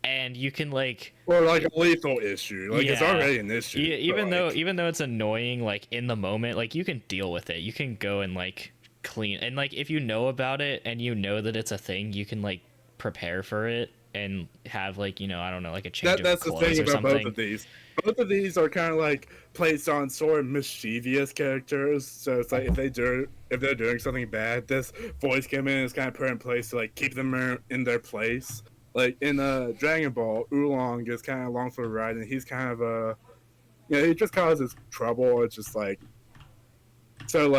and you can like or like a lethal issue. Like it's already an issue. Even though it's annoying, like in the moment, like you can deal with it. You can go and like clean, and like if you know about it and you know that it's a thing, you can like prepare for it and have like, you know, I don't know, like a change of clothes or something. That's the thing about both of these. Both of these are kind of like placed on sort of mischievous characters. So it's like if they're doing something bad, this voice command is kind of put in place to like keep them in their place. Like in Dragon Ball, Oolong is kind of along for the ride, and he's kind of he just causes trouble. It's just like so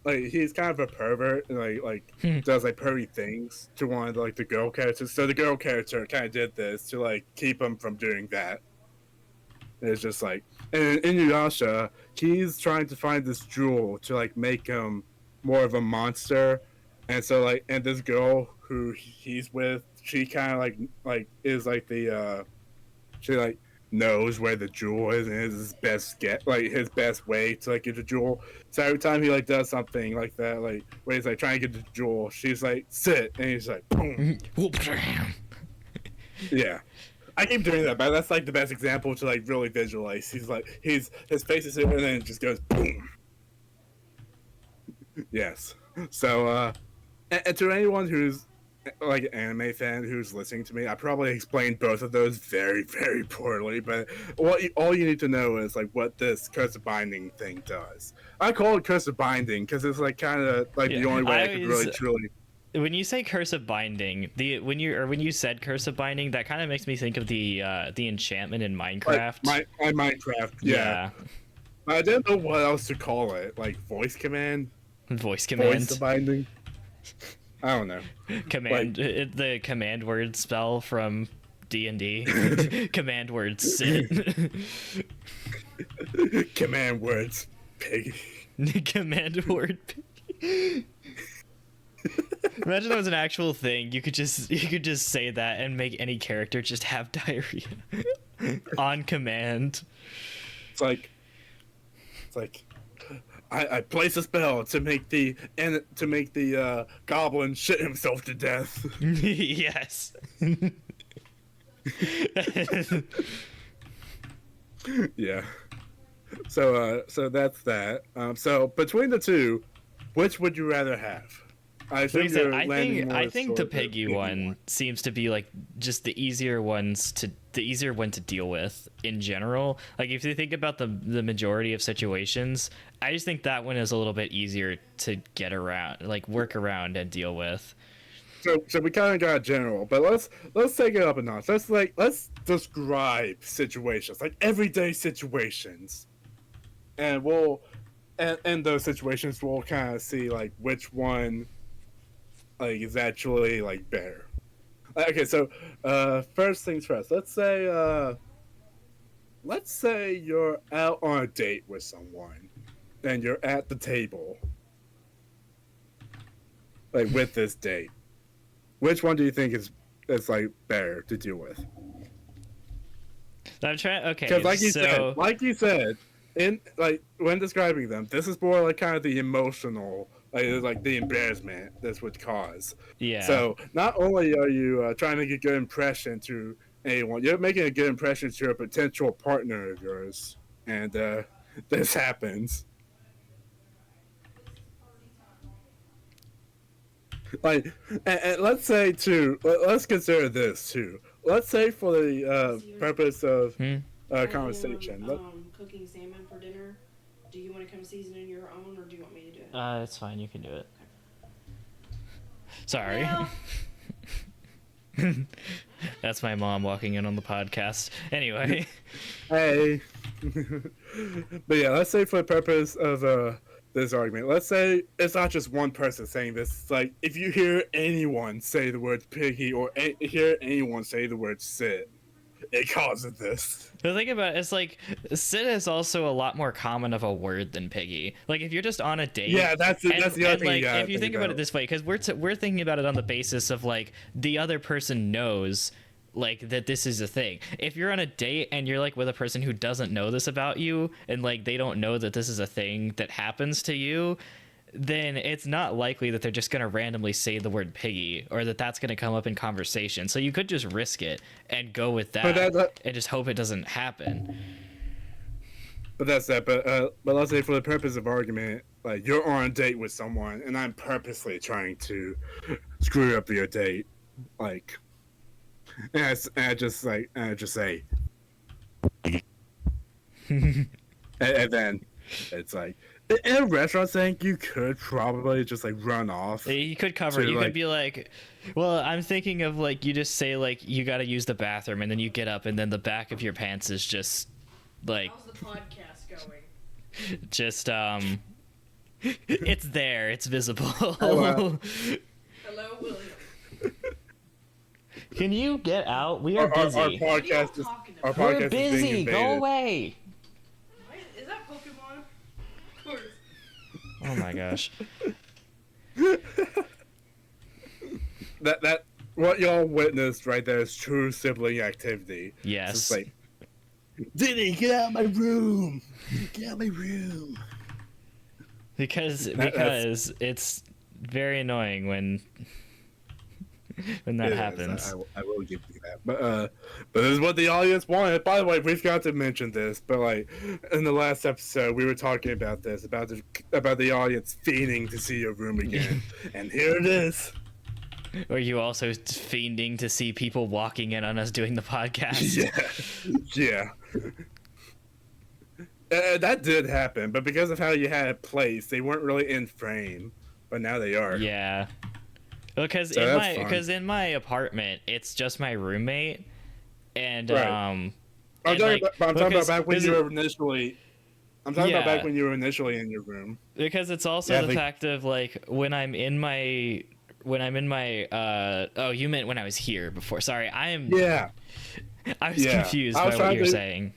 he's kind of a pervert and does like pervy things to one of like the girl characters. So the girl character kind of did this to like keep him from doing that. And it's just like, and Inuyasha, he's trying to find this jewel to like make him more of a monster, and so like, and this girl who he's with, she kind of like is like the she like knows where the jewel is and is his best way to like get the jewel. So every time he like does something like that, like where he's like trying to get the jewel, she's like sit, and he's like boom. Yeah, I keep doing that, but that's like the best example to like really visualize. He's like his face is here, and then it just goes boom. Yes. So and to anyone who's like an anime fan who's listening to me, I probably explained both of those very, very poorly, but all you need to know is like what this curse of binding thing does. I call it curse of binding because it's like kind of like the only way I could really truly. When you say curse of binding, when you said curse of binding, that kind of makes me think of the enchantment in Minecraft. Like Minecraft, yeah. I didn't know what else to call it, like voice command. Voice command. Voice of binding. I don't know. The command word spell from D&D. Command word sit. Command words pig. Command word pig. Imagine that was an actual thing. You could just say that and make any character just have diarrhea on command. It's like I place a spell to make the goblin shit himself to death. Yes. Yeah. So that's that. So between the two, which would you rather have? I think the Piggy one seems to be like just the easier one to deal with in general. Like if you think about the majority of situations, I just think that one is a little bit easier to get around, like work around and deal with. So we kind of got general, but let's take it up a notch. Let's describe situations, like everyday situations, and in those situations we'll kind of see like which one like is actually like better. Okay, so first things first. Let's say you're out on a date with someone, and you're at the table, like with this date. Which one do you think is like better to deal with? I'm trying. Okay, because like you said, in like when describing them, this is more like kind of the emotional. Like the embarrassment this would cause. Yeah. So not only are you trying to make a good impression to anyone, you're making a good impression to a potential partner of yours, and this happens. Like, and let's say too. Let's consider this too. Let's say for the purpose of conversation. Cooking salmon for dinner. Do you want to come season in your own, or do you want me to do it? It's fine. You can do it. Sorry. Well. That's my mom walking in on the podcast. Anyway. Hey. But yeah, let's say for the purpose of this argument, let's say it's not just one person saying this. It's like if you hear anyone say the word piggy or hear anyone say the word sit, it causes this. The thing about it is like sit is also a lot more common of a word than piggy. Like if you're just on a date, that's the other thing. Like if you think about it this way, because we're thinking about it on the basis of like the other person knows like that this is a thing. If you're on a date and you're like with a person who doesn't know this about you, and like they don't know that this is a thing that happens to you, then it's not likely that they're just going to randomly say the word piggy, or that that's going to come up in conversation. So you could just risk it and go with that, and just hope it doesn't happen. But that's that. But let's say for the purpose of argument, like you're on a date with someone, and I'm purposely trying to screw up your date, like, and I just say, and then it's like in a restaurant setting, you could probably just like run off. You could cover it. You could be like, well, I'm thinking of like, you just say like you got to use the bathroom, and then you get up, and then the back of your pants is just like. How's the podcast going? Just it's there. It's visible. Hello, William. Can you get out? We are busy. Our podcast is. We're busy. Go away. Is that Pokemon? Of course. Oh my gosh. That what y'all witnessed right there is true sibling activity. Yes. It's just like, Diddy, get out of my room. Get out of my room. Because it's very annoying when that happens. I will give you that. But this is what the audience wanted. By the way, we forgot to mention this, but like in the last episode, we were talking about this, about the audience fiending to see your room again, and here it is. Or you also fiending to see people walking in on us doing the podcast. Yeah. That did happen, but because of how you had it placed, they weren't really in frame. But now they are. Yeah. Because in my apartment, it's just my roommate, and right. I'm talking about back when you were initially. I'm talking about back when you were initially in your room. Because it's also the fact of like when I'm in my oh, you meant when I was here before. Sorry, I was confused by what you're saying.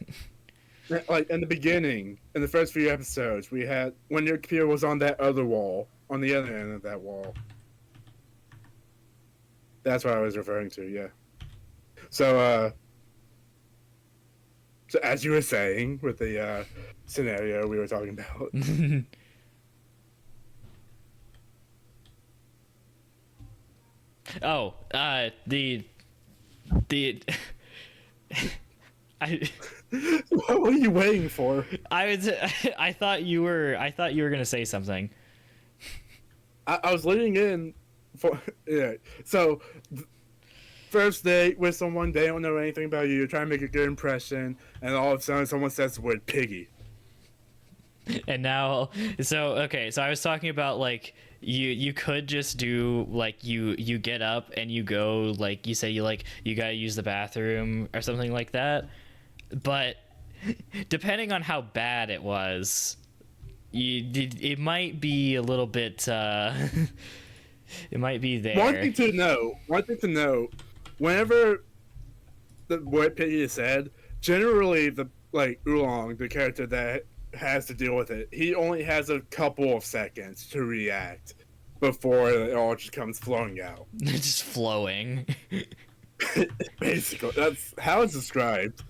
Like in the beginning, in the first few episodes, we had when your computer was on that other wall, on the other end of that wall. That's what I was referring to, yeah. So as you were saying with the scenario we were talking about. Oh, the what were you waiting for? I thought you were gonna say something. I was leading in for So first date with someone, they don't know anything about you. You're trying to make a good impression, and all of a sudden someone says the word piggy. And now, so I was talking about like you could just do like you get up and you go like you say you gotta use the bathroom or something like that, but depending on how bad it was, it might be a little bit it might be there. One thing to know, whenever the word piggy is said, generally the Oolong, the character that has to deal with it, he only has a couple of seconds to react before it all just comes flowing out. Just flowing. Basically, that's how it's described.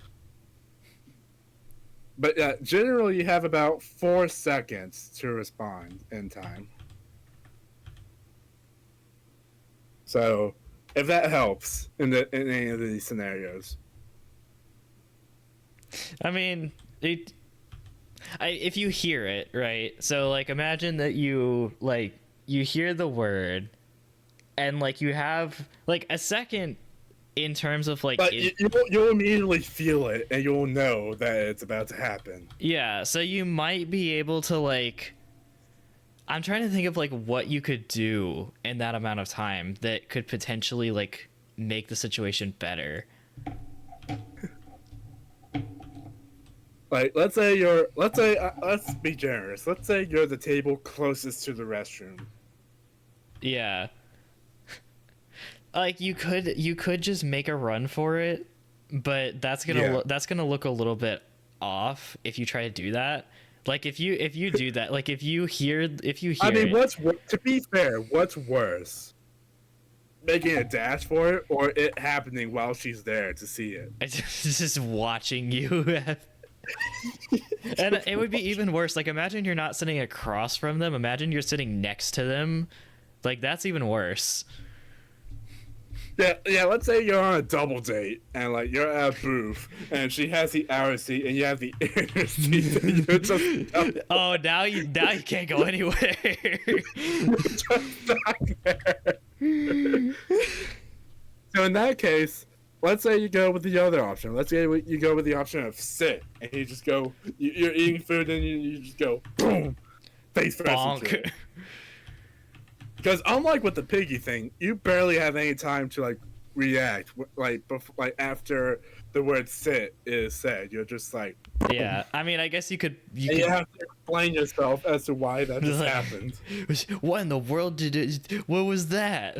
But yeah, generally you have about 4 seconds to respond in time. So, if that helps in any of these scenarios. I mean, if you hear it, right? So like imagine that you hear the word and like you have like a second in terms of like, but you'll immediately feel it and you'll know that it's about to happen. Yeah, so you might be able to like, I'm trying to think of like what you could do in that amount of time that could potentially like make the situation better. Like, let's be generous. Let's say you're the table closest to the restroom. Yeah. Like you could just make a run for it, but that's gonna look a little bit off if you try to do that. Like if you do that, like if you hear I mean, to be fair, what's worse? making a dash for it or it happening while she's there to see it. It's just watching you. And it would be even worse. Like, imagine you're not sitting across from them. Imagine you're sitting next to them. Like, that's even worse. Yeah. Let's say you're on a double date and like you're at a booth and she has the outer seat and you have the inner seat. And you're just oh, now you can't go anywhere. just stuck there. So in that case, let's say you go with the other option. Let's say you go with the option of sit and you just go. You're eating food and you just go boom, face first into it. Because unlike with the piggy thing, you barely have any time to like react. Like after the word "sit" is said, you're just like. Boom. Yeah, I mean, I guess you could. You have to explain yourself as to why that just happened. What in the world did it? What was that?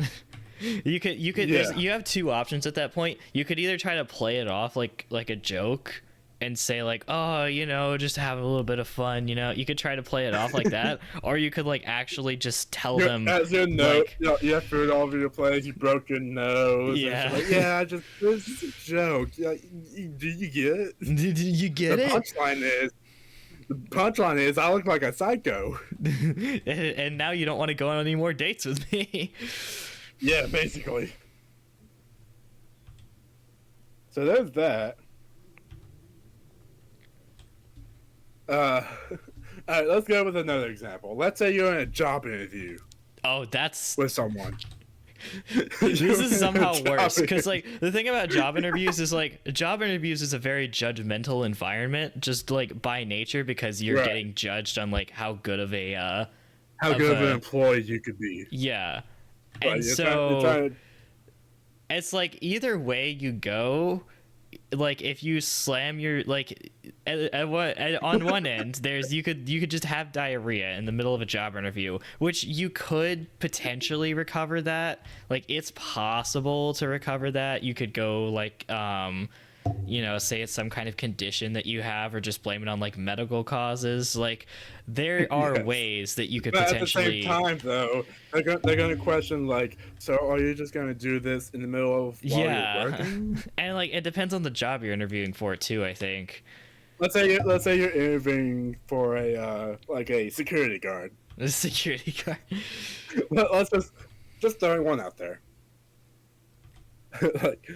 You could. Yeah. You have two options at that point. You could either try to play it off like a joke. And say like, oh, you know, just have a little bit of fun, you know. You could try to play it off like that, or you could like actually just tell them. As your nose, like, you have food all over your plate. You broke your nose. Yeah, like, yeah. This is a joke. Yeah, do you get it? Did you get the it? The punchline is, I look like a psycho. and now you don't want to go on any more dates with me. Yeah, basically. So there's that. All right, let's go with another example. Let's say you're in a job interview. Oh, that's with someone. This is somehow worse because like the thing about job interviews is like job interviews is a very judgmental environment, just like by nature, because you're getting judged on like how good of a how good of an employee you could be. Yeah, and so it's like either way you go. Like if you slam your like on one end there's you could just have diarrhea in the middle of a job interview, which you could potentially recover that. Like it's possible to recover that. You could go like you know, say it's some kind of condition that you have, or just blame it on like medical causes. Like there are ways that you could potentially. At the same time, though, they're going to question like, so are you just going to do this in the middle of while you're working? And like it depends on the job you're interviewing for too, I think. Let's say you're interviewing for a like a security guard. A security guard. Let's just throwing one out there. Like.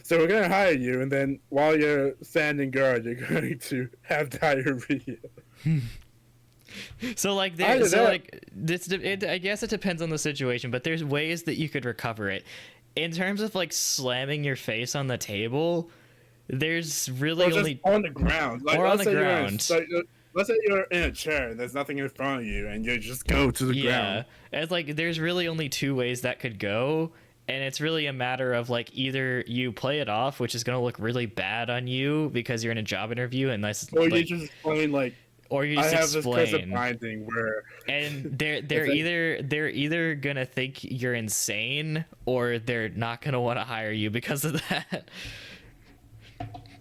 So we're going to hire you, and then while you're standing guard, you're going to have diarrhea. So like I guess it depends on the situation, but there's ways that you could recover it. In terms of like slamming your face on the table, there's really only on the ground. Like, or on the ground. Let's say you're in a chair and there's nothing in front of you, and you just go to the ground. Yeah, it's like there's really only two ways that could go. And it's really a matter of like either you play it off, which is going to look really bad on you because you're in a job interview, and that's or like, you just explain like, or you just I have explain. this case of binding where, and they're either gonna think you're insane, or they're not gonna want to hire you because of that.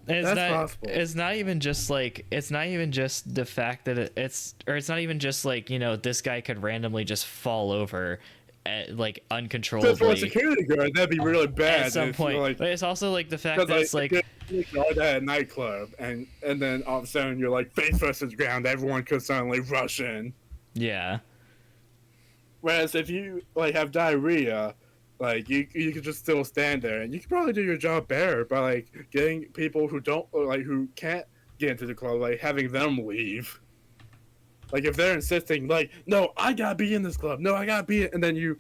That's possible. It's not even just the fact that it's not even just like, you know, this guy could randomly just fall over. Like uncontrollably. For a security guard, that'd be really bad at some point. Like, but it's also like the fact that it's like you're at a nightclub, and then all of a sudden you're like face first to the ground. Everyone could suddenly rush in. Yeah. Whereas if you like have diarrhea, like you could just still stand there, and you could probably do your job better by like getting people who can't get into the club, like having them leave. Like, if they're insisting, like, no, I gotta be in this club. No, I gotta be in. And then you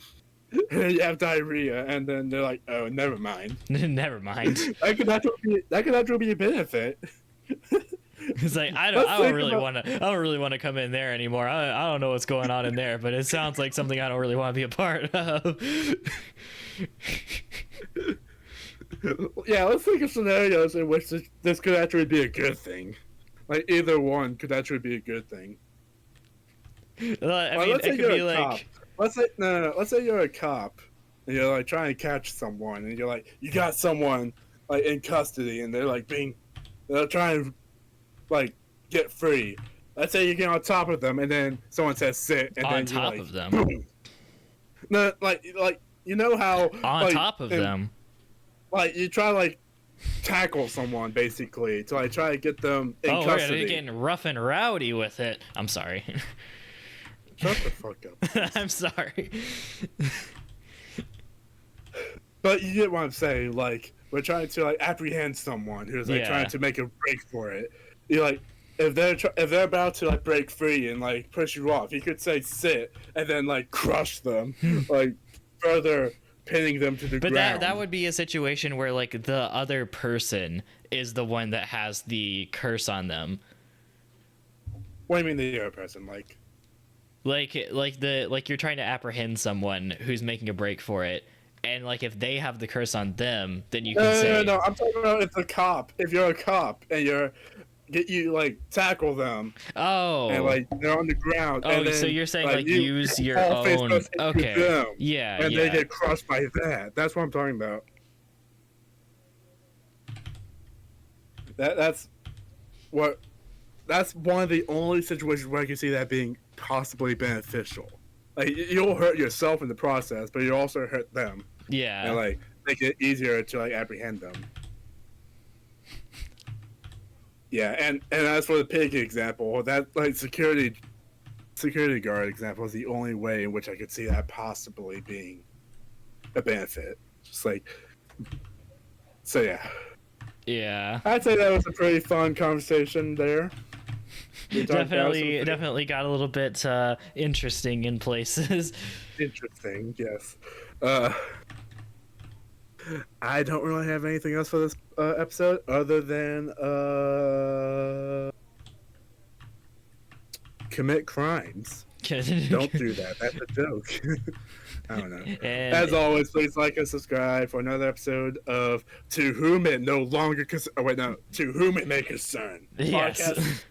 have diarrhea, and then they're like, oh, never mind. Never mind. That could actually be a benefit. It's like, I don't really want to come in there anymore. I don't know what's going on in there, but it sounds like something I don't really want to be a part of. Yeah, let's think of scenarios in which this could actually be a good thing. Like, either one could actually be a good thing. I mean, it could be like. Let's say you're a cop, and you're like trying to catch someone, and you're like, you got someone like in custody, and they're trying to like get free. Let's say you get on top of them, and then someone says sit, and on then top you're like, of them. Boom. No, like you know how On like, top of them. Like you try to like tackle someone basically to like try to get them in Oh, custody. we're getting rough and rowdy with it. I'm sorry. Shut the fuck up. I'm sorry. But you get what I'm saying. Like we're trying to like apprehend someone who's like trying to make a break for it. You're like, if they're about to like break free and like push you off, you could say sit and then like crush them, like further pinning them to the ground. But that would be a situation where like the other person is the one that has the curse on them. What do you mean the other person? Like you're trying to apprehend someone who's making a break for it, and like if they have the curse on them, then you can say no. I'm talking about if the cop. If you're a cop and you like tackle them. Oh. And like they're on the ground. Oh, and then, so you're saying like use your own. Okay. Them, yeah. And they get crushed by that. That's what I'm talking about. That's one of the only situations where I can see that being possibly beneficial. Like you'll hurt yourself in the process, but you also hurt them. Yeah. And like make it easier to like apprehend them. Yeah, and as for the pig example, that like security guard example is the only way in which I could see that possibly being a benefit. Just like, so yeah. Yeah. I'd say that was a pretty fun conversation there. Definitely got a little bit interesting in places. Interesting, yes. I don't really have anything else for this episode other than commit crimes. Don't do that. That's a joke. I don't know. And as always, please like and subscribe for another episode of To Whom It No Longer To Whom It May Concern. Yes. Podcast.